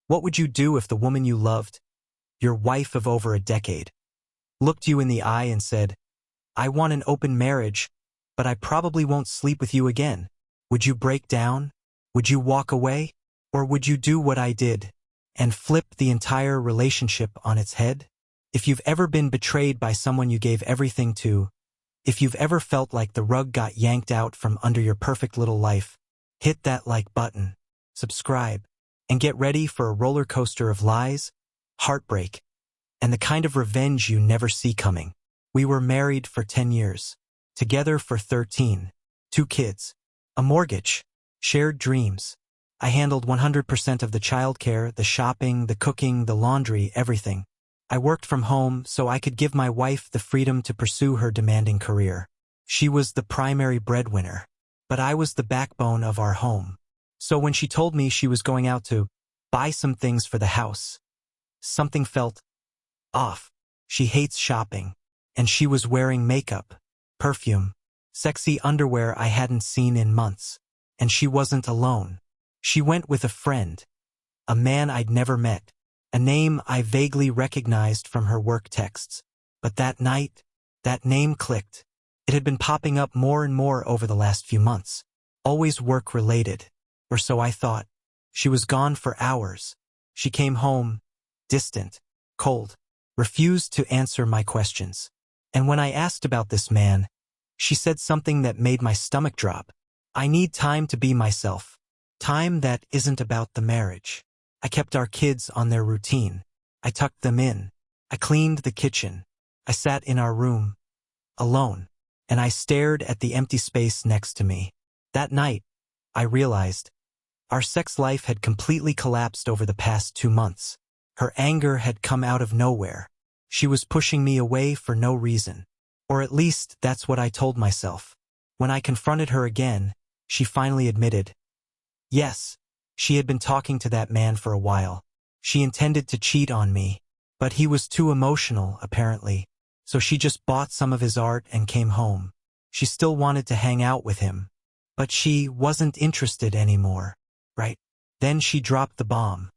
What would you do if the woman you loved, your wife of over a decade, looked you in the eye and said, "I want an open marriage, but I probably won't sleep with you again"? Would you break down? Would you walk away? Or would you do what I did and flip the entire relationship on its head? If you've ever been betrayed by someone you gave everything to, if you've ever felt like the rug got yanked out from under your perfect little life, hit that like button, subscribe, and get ready for a roller coaster of lies, heartbreak, and the kind of revenge you never see coming. We were married for 10 years, together for 13, 2 kids, a mortgage, shared dreams. I handled 100% of the childcare, the shopping, the cooking, the laundry, everything. I worked from home so I could give my wife the freedom to pursue her demanding career. She was the primary breadwinner, but I was the backbone of our home. So when she told me she was going out to buy some things for the house, something felt off. She hates shopping, and she was wearing makeup, perfume, sexy underwear I hadn't seen in months. And she wasn't alone. She went with a friend, a man I'd never met, a name I vaguely recognized from her work texts. But that night, that name clicked. It had been popping up more and more over the last few months, always work-related, or so I thought. She was gone for hours. She came home, distant, cold, refused to answer my questions. And when I asked about this man, she said something that made my stomach drop. "I need time to be myself. Time that isn't about the marriage." I kept our kids on their routine. I tucked them in. I cleaned the kitchen. I sat in our room, alone, and I stared at the empty space next to me. That night, I realized our sex life had completely collapsed over the past 2 months. Her anger had come out of nowhere. She was pushing me away for no reason. Or at least that's what I told myself. When I confronted her again, she finally admitted, yes, she had been talking to that man for a while. She intended to cheat on me, but he was too emotional, apparently, so she just bought some of his art and came home. She still wanted to hang out with him, but she wasn't interested anymore, right? Then she dropped the bomb.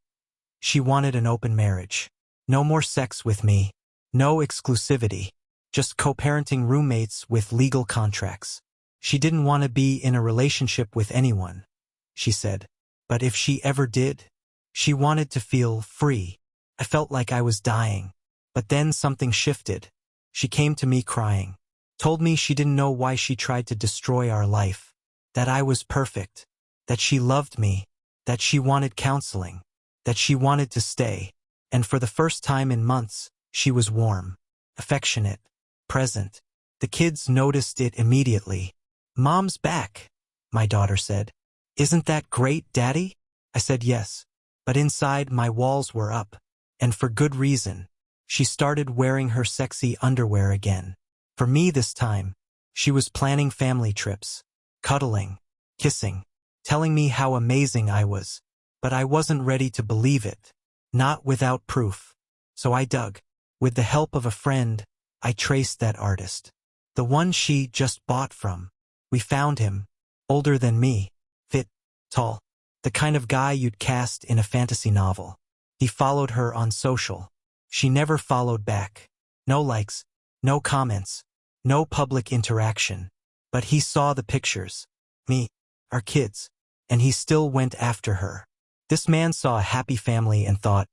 She wanted an open marriage. No more sex with me, no exclusivity, just co-parenting roommates with legal contracts. She didn't want to be in a relationship with anyone, she said. But if she ever did, she wanted to feel free. I felt like I was dying. But then something shifted. She came to me crying, told me she didn't know why she tried to destroy our life, that I was perfect, that she loved me, that she wanted counseling, that she wanted to stay. And for the first time in months, she was warm, affectionate, present. The kids noticed it immediately. "Mom's back," my daughter said. "Isn't that great, Daddy?" I said yes, but inside my walls were up, and for good reason. She started wearing her sexy underwear again. For me this time, she was planning family trips, cuddling, kissing, telling me how amazing I was. But I wasn't ready to believe it, not without proof. So I dug. With the help of a friend, I traced that artist, the one she just bought from. We found him, older than me, fit, tall, the kind of guy you'd cast in a fantasy novel. He followed her on social. She never followed back. No likes, no comments, no public interaction. But he saw the pictures, me, our kids, and he still went after her. This man saw a happy family and thought,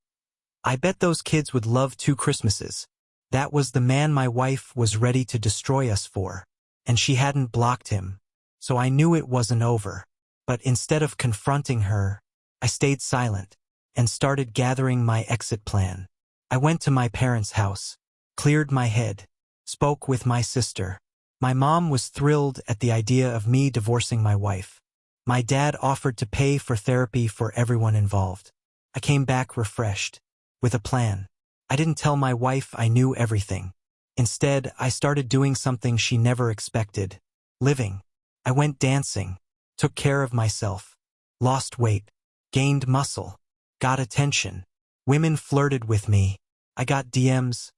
I bet those kids would love 2 Christmases. That was the man my wife was ready to destroy us for. And she hadn't blocked him. So I knew it wasn't over. But instead of confronting her, I stayed silent and started gathering my exit plan. I went to my parents' house, cleared my head, spoke with my sister. My mom was thrilled at the idea of me divorcing my wife. My dad offered to pay for therapy for everyone involved. I came back refreshed, with a plan. I didn't tell my wife I knew everything. Instead, I started doing something she never expected. Living. I went dancing, took care of myself, lost weight, gained muscle, got attention. Women flirted with me. I got DMs,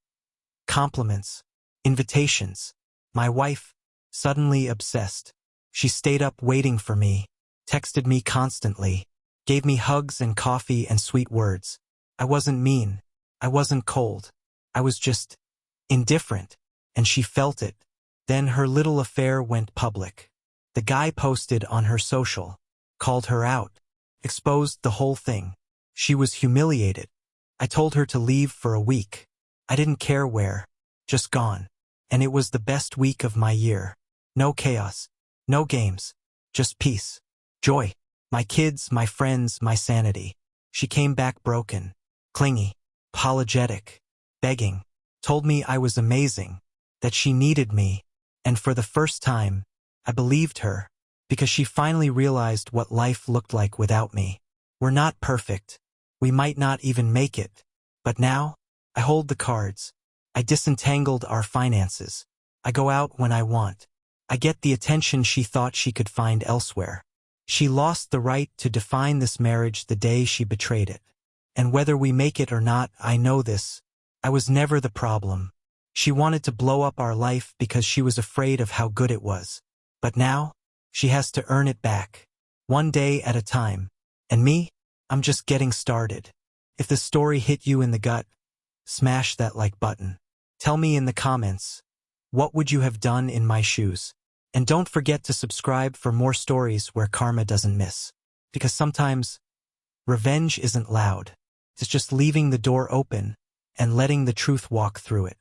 compliments, invitations. My wife, suddenly obsessed. She stayed up waiting for me, texted me constantly. Gave me hugs and coffee and sweet words. I wasn't mean. I wasn't cold. I was just indifferent, and she felt it. Then her little affair went public. The guy posted on her social, called her out, exposed the whole thing. She was humiliated. I told her to leave for a week. I didn't care where, just gone. And it was the best week of my year. No chaos, no games, just peace, joy. My kids, my friends, my sanity. She came back broken, clingy, apologetic, begging, told me I was amazing, that she needed me, and for the first time, I believed her, because she finally realized what life looked like without me. We're not perfect. We might not even make it. But now, I hold the cards. I disentangled our finances. I go out when I want. I get the attention she thought she could find elsewhere. She lost the right to define this marriage the day she betrayed it. And whether we make it or not, I know this. I was never the problem. She wanted to blow up our life because she was afraid of how good it was. But now, she has to earn it back. One day at a time. And me? I'm just getting started. If the story hit you in the gut, smash that like button. Tell me in the comments, what would you have done in my shoes? And don't forget to subscribe for more stories where karma doesn't miss. Because sometimes, revenge isn't loud. It's just leaving the door open and letting the truth walk through it.